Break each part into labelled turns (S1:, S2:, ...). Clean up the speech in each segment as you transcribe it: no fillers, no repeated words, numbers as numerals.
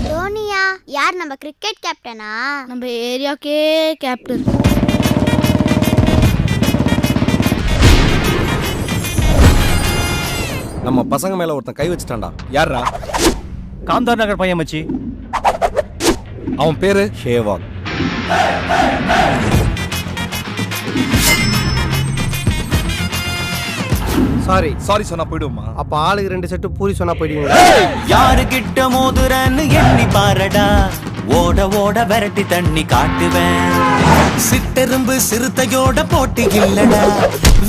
S1: தோனியா யார்? நம்ம கிரிக்கெட் கேப்டனா?
S2: நம்ம ஏரியாக்கே கேப்டன்.
S3: நம்ம பசங்க மேல ஒருத்தன் கை வச்சுட்டான்டா. யாரா?
S4: காந்தார் நகர் பையன் மச்சி.
S3: அவன் பேரு ஷேவாக். சாரி சொன்னா போயிடுமா?
S5: அப்ப ஆளுக்கு 2 செட்டு பூரி சொன்னா போயிடுவீங்களா?
S6: யாரு கிட்ட மோதுறன்னு எண்ணி பாரடா, ஓட ஓட விரட்டி தண்ணி காட்டுவேன். சிட்டெரும்பு சிறுத்தையோட போட்டி இல்லடா,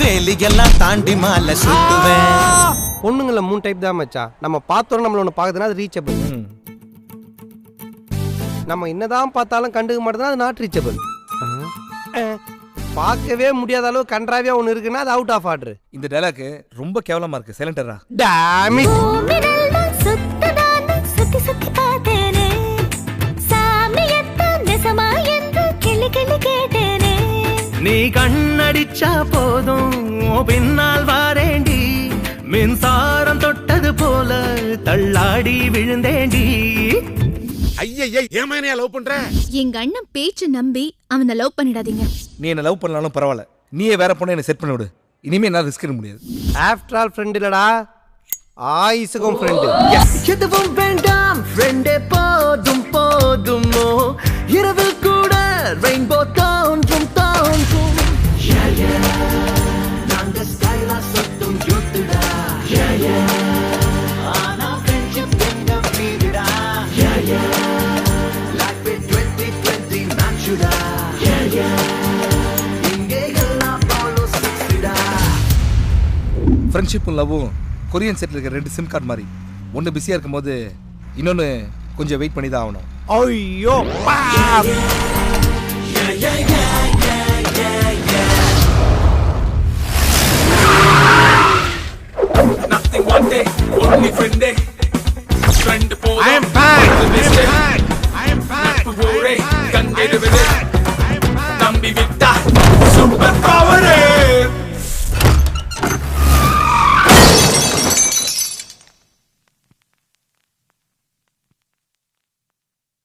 S6: வேலியெல்லாம் தாண்டி மாலை சுத்துவேன்.
S5: பொண்ணுங்கள 3 டைப் தான் மச்சான். நம்ம பார்த்தோம் நம்மள ஒன்று பார்க்குதுன்னா அது ரீச்சபிள். நம்ம என்னதான் பார்த்தாலும் கண்டுக்க மாட்டேதுன்னா அது நாட் ரீச்சபிள். பார்க்கவே முடியாத அளவு கன்றாவியா ஒன்று இருக்குன்னா அது அவுட் ஆஃப் ஆர்டர்.
S3: இந்த டைலாக் ரொம்ப கேவலமா இருக்கு. சைலண்டரா.
S5: டாமி
S6: நீ கண்ணடிச்சா போதும் பின்னால் வாரேண்டி, மின்சாரம் தொட்டது போல தள்ளாடி விழுந்தேண்டி.
S7: ஐயையே ஏமானியா லவ் பண்ற?
S2: எங்க அண்ணன் பேச்சு நம்பி அவனை லவ் பண்ணிடாதீங்க.
S3: நீ என்ன லவ் பண்ணாலும் பரவாயில்ல, நீயே வேற பொண்ணை என்ன செட் பண்ணி விடு. இனிமே என்ன ரிஸ்க் எடுக்க முடியாது.
S5: ஆஃப்டர் ஆல் ஃப்ரெண்ட் இல்லடா, ஆயுசுக்கும் ஃப்ரெண்டு.
S6: எதுவும் வேண்டாம் ஃப்ரெண்டே போதும் போதுமோ, இரவில் கூட ரெயின்போ தோன்றும் தோன்றும். நாங்க ஸ்டைலா சுத்தும் யூத்துடா, ஆனா ஃப்ரெண்ட்ஷிப் எங்க வீடுடா. லைஃப் 2020 மேட்சுடா, இங்கே எல்லாம் பாலோ சிக்ஸ்டா.
S3: ஃப்ரெண்ட்ஷிப்பும் லவ்வும் கொரியன் செட்டில் இருக்க 2 சிம் கார்டு மாதிரி. ஒன்று பிஸியாக இருக்கும்போது இன்னொன்று கொஞ்சம் வெயிட் பண்ணி தான் ஆகணும்.
S5: ஐயோ